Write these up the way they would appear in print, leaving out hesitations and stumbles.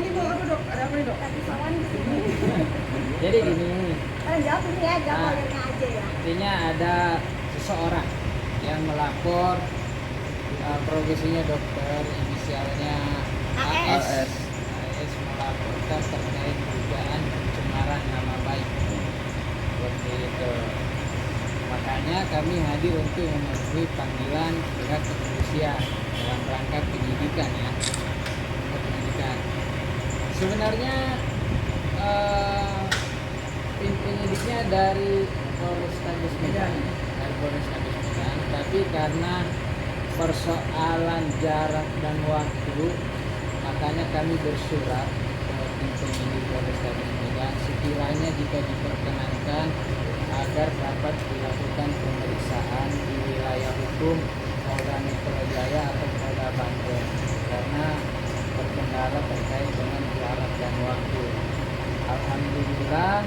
ini dok, apa dok? Ada apa nih dok? Tapi soal di sini. Jadi gini, Jawab ini ya, jawab akhirnya aja ya. intinya ada seseorang yang melapor, profesinya dokter, inisialnya AS. AS melaporkan terkait dugaan pencemaran nama baik. Seperti itu. Makanya kami hadir untuk memenuhi panggilan pihak kepolisian dalam rangka penyidikan ya. Untuk penyidikan. Sebenarnya tim penyidiknya dari Polrestabes Medan, tapi karena persoalan jarak dan waktu, makanya kami bersurat ke tim penyidik Polrestabes Medan sekiranya jika diperkenankan agar dapat dilakukan pemeriksaan di wilayah hukum Polda Metro Jaya atau Polda Banten karena berkendara terkait dengan jarak dan waktu. Alhamdulillah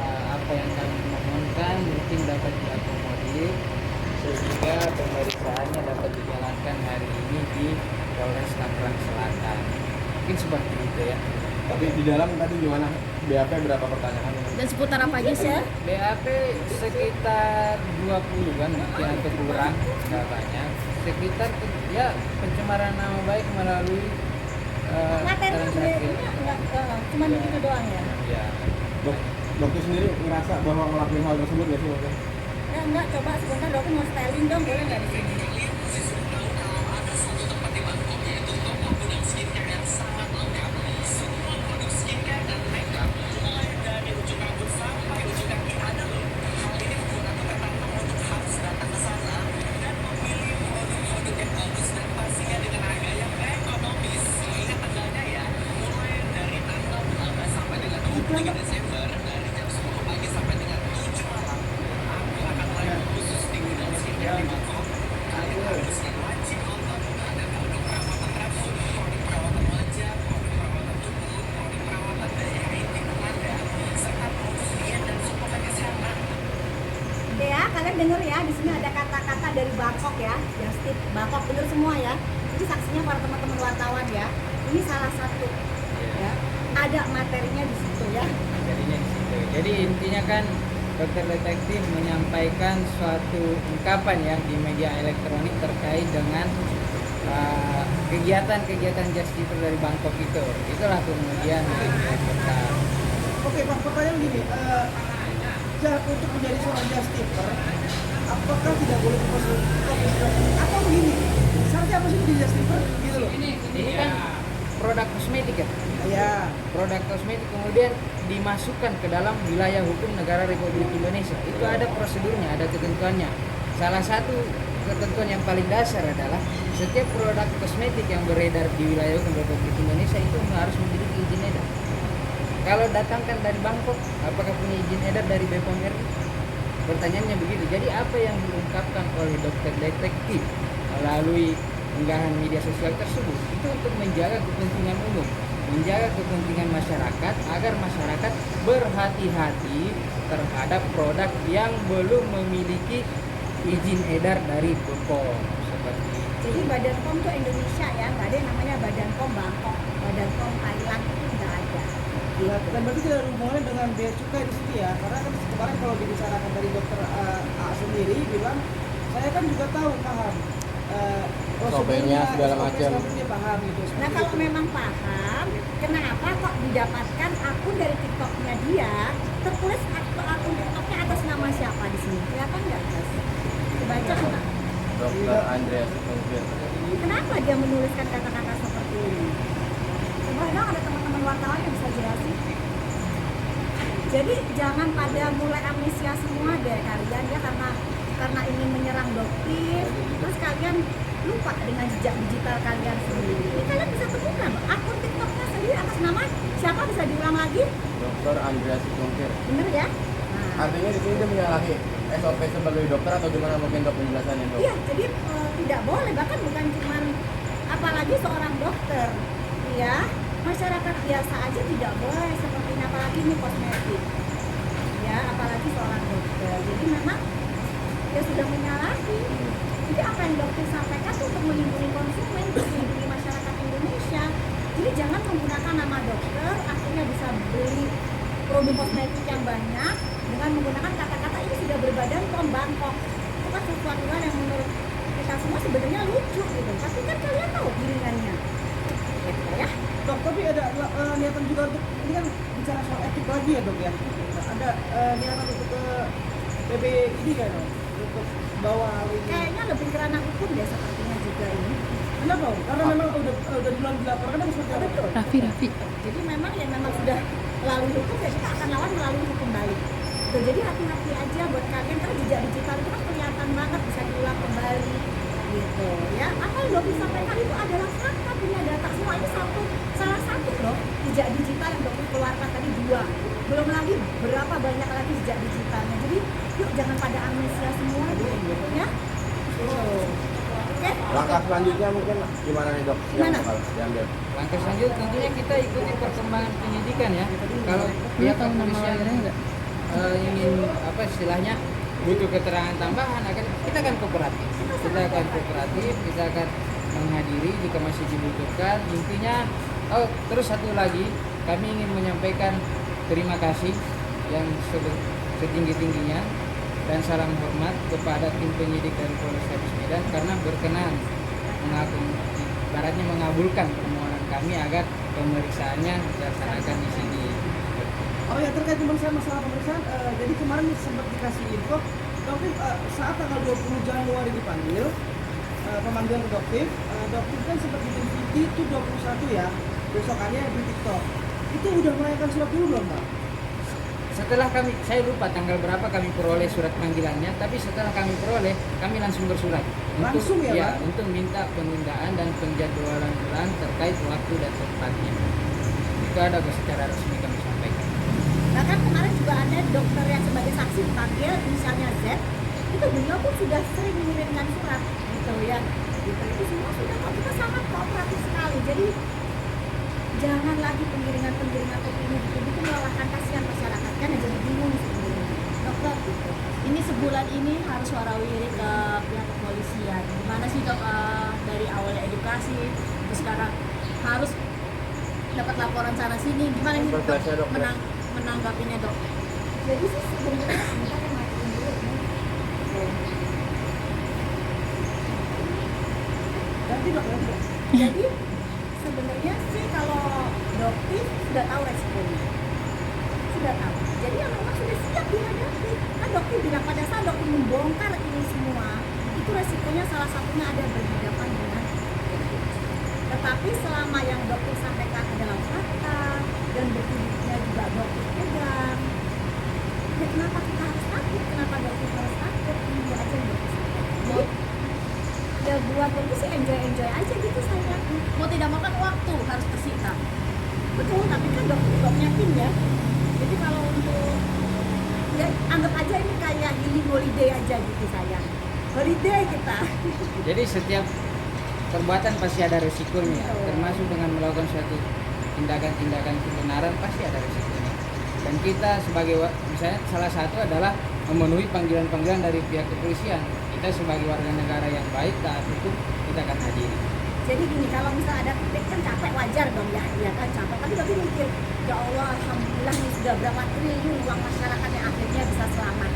apa yang kami mohonkan mungkin dapat diakomodir sehingga pemeriksaannya dapat dijalankan hari ini di Polres Tangerang Selatan. Mungkin seperti itu ya. Tapi di dalam tadi gimana? BAP berapa pertanyaan? Dan seputar apa aja sih? BAP sekitar 20 kan mungkin atau kurang, nggak banyak. Sekitar ya pencemaran nama baik melalui Materinya transaksi. cuma begitu doang ya? Ya. Dokter sendiri ngerasa bahwa ngelakuin hal tersebut nggak sih dokter? Ya enggak, coba sebentar dokter mau styling dong, boleh nggak di sini? Oke ya, kalian denger ya, di sini ada kata-kata dari Bangkok ya, just tip Bangkok, denger semua ya. Jadi saksinya para teman-teman wartawan ya. Ini salah satu ya. Ada materinya di situ ya. Jadinya di situ. Jadi intinya kan dokter detektif menyampaikan suatu ungkapan ya di media elektronik terkait dengan kegiatan-kegiatan justice dari Bangkok itu. Itulah kemudian dilaporkan. Oke Pak, pertanyaan gini, untuk menjadi seorang justiper, apakah tidak boleh profesional? Atau begini, syaratnya apa sih menjadi justiper? Gitu loh. Ini kan produk kosmetik ya. Ya. Produk kosmetik kemudian dimasukkan ke dalam wilayah hukum negara Republik Indonesia. Itu ada prosedurnya, ada ketentuannya. Salah satu ketentuan yang paling dasar adalah setiap produk kosmetik yang beredar di wilayah hukum Republik Indonesia itu harus memiliki izin edar. Kalau datangkan dari Bangkok, apakah punya izin edar dari BPOM RI? Pertanyaannya begitu. Jadi apa yang diungkapkan oleh dokter detektif melalui unggahan media sosial tersebut itu untuk menjaga kepentingan umum, menjaga kepentingan masyarakat agar masyarakat berhati-hati terhadap produk yang belum memiliki izin edar dari BPOM seperti itu. Jadi Badan POM tuh Indonesia ya, nggak ada yang namanya Badan POM Bangkok, Badan POM Thailand itu nggak ada. Ya, dan berarti tidak ada hubungannya dengan bea cukai di situ ya, karena kan kemarin kalau dibicarakan dari dokter A sendiri bilang, saya kan juga tahu paham SOP-nya segala macam. dia paham gitu. Nah kalau memang paham, kenapa kok didapatkan akun dari TikToknya dia tertulis akun TikToknya atas nama siapa di sini? Kelihatan nggak guys? Dibaca nggak? Dokter Andreas mungkin. Kenapa dia menuliskan kata-kata seperti ini? Coba dong ada teman-teman wartawan yang bisa jelasin. Jadi jangan pada mulai amnesia semua deh kalian ya, karena ingin menyerang dokter, terus kalian lupa dengan jejak digital kalian sendiri. Ini kalian bisa temukan akun TikToknya sendiri atas nama siapa, bisa diulang lagi? Dokter Andreas mungkin. Bener ya? Artinya di sini dia menyalahi SOP sebagai dokter atau gimana mungkin dok penjelasannya dok? Iya, jadi tidak boleh, bahkan bukan cuman apalagi seorang dokter, ya masyarakat biasa aja tidak boleh seperti ini, apalagi ini kosmetik, ya apalagi seorang dokter. Jadi memang dia sudah menyalahi. Jadi apa yang dokter sampaikan itu untuk melindungi konsumen, untuk melindungi masyarakat Indonesia. Jadi jangan menggunakan nama dokter, akhirnya bisa beli produk kosmetik yang banyak dengan menggunakan kata-kata ini sudah berbadan pom Bangkok. Itu kan sesuatu hal yang menurut kita semua sebenarnya lucu gitu. Tapi kan kalian tahu piringannya. Gitu ya. Dok, tapi ada niatan juga untuk, ini kan bicara soal etik lagi ya dok ya. Ada niatan untuk ke PB ini kan dok, untuk bawa ini. Kayaknya lebih ke ranah hukum deh sepertinya juga ini. Kenapa? Karena memang udah duluan dilaporkan kan seperti apa? Betul. Raffi. Jadi memang ya memang sudah melalui hukum ya kita akan lawan melalui hukum balik. Tuh, jadi hati-hati aja buat kalian karena jejak digital itu kan kelihatan banget bisa diulang kembali gitu ya. Apa yang Dovi sampaikan itu adalah fakta, punya data semua ini salah satu loh jejak digital yang Dovi keluarkan tadi 2. Belum lagi berapa banyak lagi jejak digitalnya. Jadi yuk jangan pada amnesia semua deh gitu ya. Oke. Langkah selanjutnya mungkin gimana nih dok? Yang Gimana? bakal diambil? Langkah selanjutnya tentunya kita ikuti perkembangan penyidikan ya. Kalau Lu pihak tahu nama kepolisian lawyernya nggak? ingin apa istilahnya butuh keterangan tambahan kita akan kooperatif. Kita akan menghadiri jika masih dibutuhkan. Intinya terus satu lagi kami ingin menyampaikan terima kasih yang setinggi-tingginya dan salam hormat kepada tim penyidik dari Polrestabes Medan karena berkenan ibaratnya mengabulkan permohonan kami agar pemeriksaannya dilaksanakan di sini. Oh ya, terkait dengan masalah pemeriksaan, jadi kemarin sempat dikasih info, Doktif saat tanggal 20 Januari dipanggil, pemanggilan ke Doktif, Doktif kan sempat bikin video itu 21 ya, besokannya di TikTok. Itu udah melayangkan surat dulu belum Pak? Setelah saya lupa tanggal berapa kami peroleh surat panggilannya, tapi setelah kami peroleh, kami langsung bersurat Langsung ya, Pak? untuk minta penundaan dan penjadwalan ulang terkait waktu dan tempatnya. Itu ada secara resmi kami sampaikan. Bahkan kemarin juga ada dokter yang sebagai saksi dipanggil, misalnya Z, itu beliau pun sudah sering mengirimkan surat, gitu ya. Gitu. Itu semua sudah kok kita sangat kooperatif sekali. Jadi jangan lagi penggiringan opini itu melelahkan kasihan masyarakat kan yang jadi bingung sebenarnya. Dokter, gitu. Ini sebulan ini harus warawiri ke pihak kepolisian. Gimana sih dok dari awalnya edukasi, terus sekarang harus dapat laporan sana sini. Gimana nih dok Prosesnya, dok, ya? menanggapinya dok? Jadi sih sebenarnya kita kan matiin dulu ya. Ganti dok. Jadi sebenarnya sih kalau dokter sudah tahu resikonya, sudah tahu. Jadi yang memang sudah siap dihadapi. Kan dokter bilang pada saat dokter membongkar ini semua, itu resikonya salah satunya ada berhadapan dengan COVID. Tetapi selama yang dokter sampaikan adalah fakta dan bukti-buktinya juga dokter pegang, ya kenapa kita harus takut? Kenapa dokter harus takut? Ini aja yang dokter sampaikan. Jadi ya buat dokter sih enjoy aja gitu saya. Mau tidak mau kan waktu harus tersita. Betul, tapi kan dokternya tim ya. Jadi kalau untuk ya anggap aja ini kayak healing holiday aja gitu saya. Holiday kita. Jadi setiap perbuatan pasti ada resikonya, Betul. termasuk dengan melakukan suatu tindakan-tindakan kebenaran pasti ada resikonya. Dan kita sebagai misalnya salah satu adalah memenuhi panggilan-panggilan dari pihak kepolisian. Kita sebagai warga negara yang baik taat hukum kita akan hadiri. Jadi gini, kalau misalnya ada kritik kan capek wajar dong ya, iya kan capek. Tapi dokter mikir, ya Allah, alhamdulillah nih sudah berapa triliun uang masyarakat yang akhirnya bisa selamat,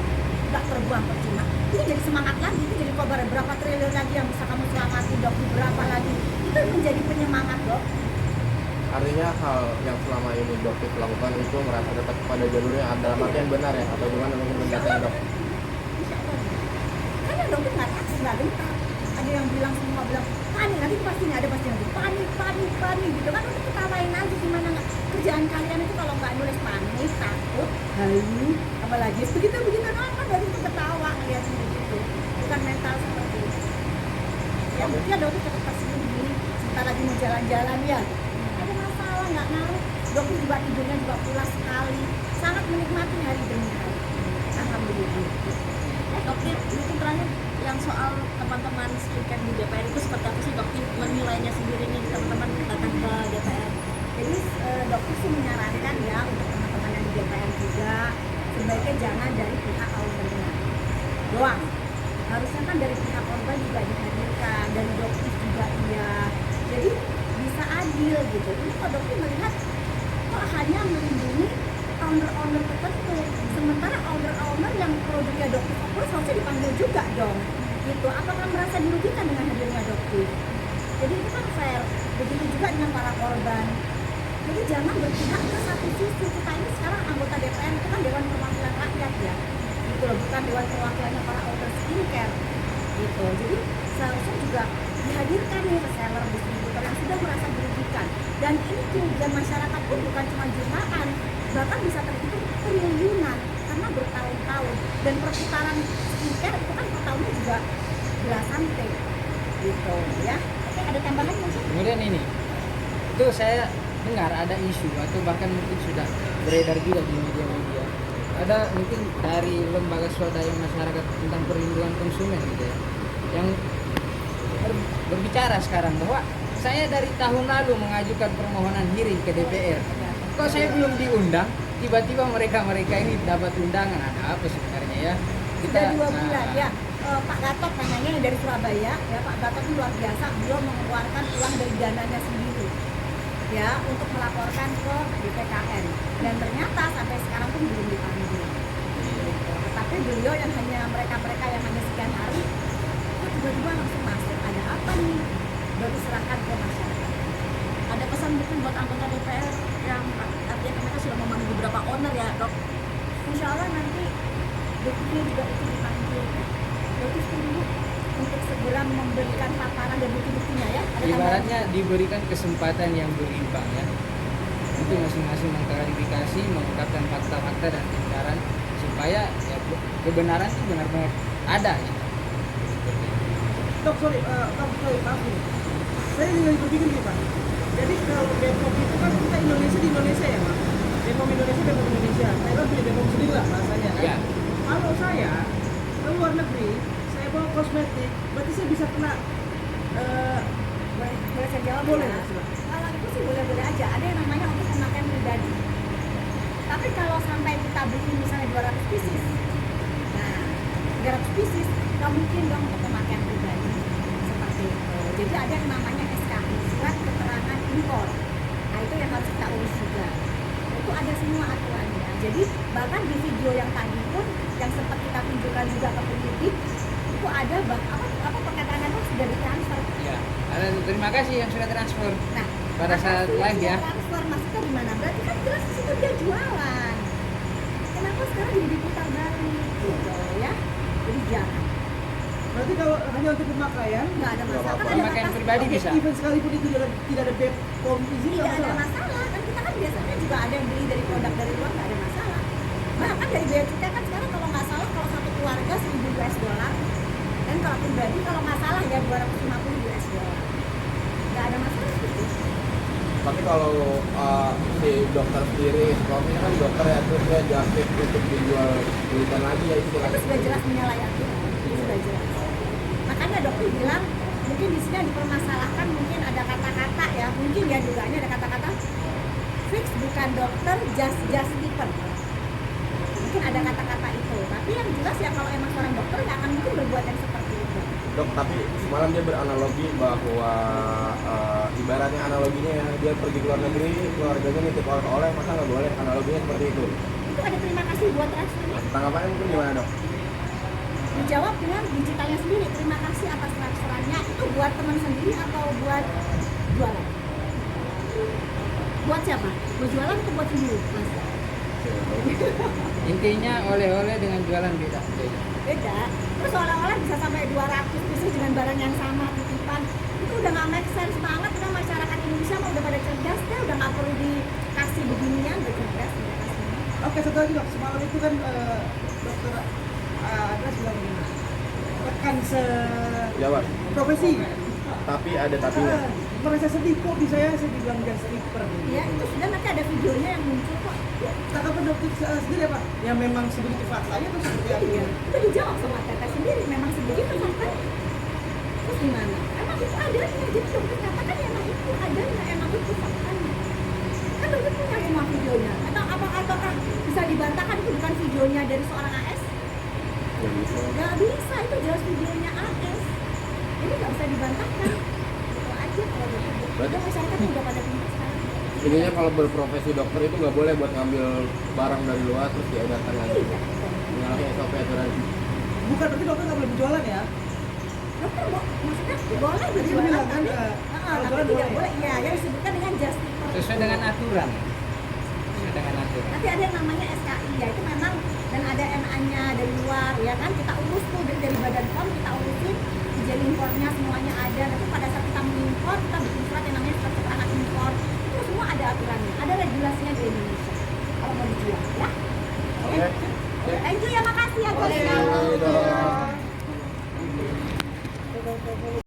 nggak terbuang percuma. Ini jadi semangat lagi, itu jadi kobar berapa triliun lagi yang bisa kamu selamatin dokter berapa lagi. Itu menjadi penyemangat dok. Artinya hal yang selama ini dokter lakukan itu merasa tetap pada jalurnya dalam artian benar ya atau gimana mungkin penjelasannya dok? Karena dokter nggak takut, nggak gentar. Ada yang bilang semua bilang panik, nanti pasti nggak ada pasti nanti panik gitu kan. Untuk ketawain aja gimana nggak, kerjaan kalian itu kalau nggak nulis panik, takut, halu, apalagi begitu doang kan dari itu ketawa ngeliat begitu. Bukan mental seperti itu. Ya mungkin dokter tetap tersinggung begini, sebentar lagi mau jalan-jalan ya. Ada masalah nggak ngaruh. Dokter juga tidurnya juga pulas sekali, sangat menikmati hari demi hari. Alhamdulillah. Dokter, mungkin terakhir yang soal teman-teman skincare di DPR itu seperti apa sih dokter menilainya sendiri nih teman-teman datang ke DPR? Jadi dokter sih menyarankan ya untuk teman-teman yang di DPR juga sebaiknya jangan dari pihak ownernya doang. Harusnya kan dari pihak korban juga dihadirkan, dari dokter juga iya. Jadi bisa merasa adil gitu. Ini kok dokter melihat kok hanya melindungi owner-owner tertentu, sementara owner-owner yang produknya dokter fokus harusnya dipanggil juga dong gitu. Apakah merasa dirugikan dengan hadirnya dokter? Jadi itu kan fair. Begitu juga dengan para korban. Jadi jangan berpihak ke satu sisi. Kita ini sekarang anggota DPR itu kan Dewan Perwakilan Rakyat ya, gitu loh, bukan Dewan Perwakilannya para owner skincare gitu. Jadi seharusnya juga dihadirkan nih reseller, distributor yang sudah merasa dirugikan. Dan ini kerugian masyarakat pun bukan cuma jutaan, bahkan bisa terhitung triliunan karena bertahun-tahun. Dan perputaran skincare itu kan per tahunnya juga belasan T gitu ya. Oke, ada tambahan mungkin? Kemudian ini, itu saya dengar ada isu atau bahkan mungkin sudah beredar juga di media-media. Ada mungkin dari lembaga swadaya masyarakat tentang perlindungan konsumen gitu ya, yang berbicara sekarang bahwa saya dari tahun lalu mengajukan permohonan hearing ke DPR. Kok saya belum diundang? Tiba-tiba mereka ini dapat undangan. Ada apa sebenarnya ya? Sudah 2 bulan ya. Pak Gatot namanya yang dari Surabaya ya, Pak Gatot itu luar biasa, beliau mengeluarkan uang dari dananya sendiri ya untuk melaporkan ke BPKN, dan ternyata sampai sekarang pun belum dipanggil gitu. Tetapi beliau yang hanya mereka yang hanya sekian hari kok tiba-tiba langsung masuk, ada apa nih, baru serahkan ke masyarakat. Ada pesan mungkin buat anggota DPR yang artinya mereka sudah memanggil beberapa owner ya dok? Insya Allah nanti dokter juga itu dipanggil. Dokter tunggu untuk segera memberikan paparan dan bukti-buktinya ya. Ada tambahan? Ibaratnya diberikan kesempatan yang berimbang ya, untuk masing-masing mengklarifikasi, mengungkapkan fakta-fakta dan kebenaran supaya ya, kebenaran itu benar-benar ada gitu. Dok, maaf nih. Saya juga berpikir nih Pak. Jadi kalau Bepom itu kan kita Indonesia di Indonesia ya Pak. Bepom Indonesia. Saya kan punya Bepom sendiri lah bahasanya kan. Ya. Kalau saya ke luar negeri, saya bawa kosmetik, berarti saya bisa kena Boleh saya jawab? Boleh, ya? silakan. Kalau itu sih boleh-boleh aja. Ada yang namanya untuk pemakaian pribadi. Tapi kalau sampai kita beli misalnya 200 pieces, nah 300 pieces, nggak mungkin dong untuk pemakaian pribadi seperti itu. Jadi ada yang namanya SKI, surat keterangan impor. Nah itu yang harus kita urus juga. Itu ada semua aturannya. Jadi bahkan di video yang tadi pun yang sempat kita tunjukkan juga ke penyidik, itu ada apa perkataannya itu sudah ditransfer. Ya, terima kasih yang sudah transfer. Nah, Pada saat makasih live ya. Transfer maksudnya gimana? Berarti kan jelas di situ dia jualan. Kenapa sekarang jadi diputar balik gitu ya? Jadi jangan. berarti kalau hanya untuk pemakaian, Nggak ada masalah. Kan ada Pemakaian batas. pribadi bisa. even sekalipun itu tidak ada Bepom izin Tidak nggak ada masalah. masalah. Kan kita kan biasanya juga ada yang beli dari produk dari luar, nggak ada masalah. Bahkan dari biaya cukai kan sekarang kalau nggak salah kalau satu keluarga $1.000 dan kalau pribadi kalau nggak salah ya $250. Nggak ada masalah gitu. Tapi kalau si dokter sendiri, kalau ini kan dokter ya, terus dia justice untuk dijual belikan lagi ya itu kan. Itu sudah jelas menyalahi aturan, itu sudah jelas. Makanya dokter bilang mungkin di sini dipermasalahkan, mungkin ada kata-kata ya, mungkin ya dugaannya ada kata-kata fix bukan dokter, just keeper. Mungkin ada kata-kata itu, tapi yang jelas ya kalau emang seorang dokter nggak akan mungkin berbuat yang seperti itu. Dok, tapi semalam dia beranalogi bahwa ibaratnya analoginya ya, dia pergi ke luar negeri, keluarganya nitip oleh-oleh, masa nggak boleh, analoginya seperti itu. Itu ada terima kasih buat transfernya. Tanggapannya mungkin gimana dok? Dijawab dengan digitalnya sendiri. Terima kasih atas transferannya. Itu buat teman sendiri atau buat jualan? Buat siapa? Buat jualan atau buat sendiri? Mas? Intinya oleh-oleh dengan jualan beda. Beda. Terus seolah-olah bisa sampai 200 pieces dengan barang yang sama, titipan. Itu udah nggak make sense banget. Udah masyarakat Indonesia mah udah pada cerdas deh, udah nggak perlu dikasih beginian, udah cerdas udah kasihnya. Oke, satu lagi dok, semalam itu kan dokter Adras bilang begini, rekan Jawab. profesi. Tapi ada tapinya. Merasa sedih kok bisa ya saya dibilang just keeper. Iya, itu sudah nanti ada videonya yang muncul kok. Tanggapan dokter sendiri apa? Ya memang sebegitu faktanya atau seperti apa? Iya, itu dijawab sama teteh sendiri, memang sebegitu faktanya. Terus gimana? Emang itu adanya, jadi dokter katakan emang itu adanya, emang itu faktanya. Kan dokter punya semua videonya. Atau apakah bisa dibantahkan itu bukan videonya dari seorang AS? Nggak bisa. Gak bisa, itu jelas videonya AS. Jadi gak bisa dibantahkan. Itu aja. aja kalau gitu. Berarti- Udah masyarakat udah pada pintar sekarang. Intinya kalau berprofesi dokter itu nggak boleh buat ngambil barang dari luar terus diedarkan lagi. Iya. Menyalahi SOP aturan. Bukan berarti dokter nggak boleh berjualan ya? Dokter maksudnya boleh Tadi berjualan bilang kan, tapi, kalau tapi jualan tidak boleh. boleh. Iya, yang disebutkan dengan just Sesuai dengan aturan. Sesuai dengan aturan. nanti ada yang namanya SKI ya itu memang dan ada NA-nya dari luar ya kan kita urus tuh dari badan POM kita urusin izin impornya semuanya ada tapi pada saat kita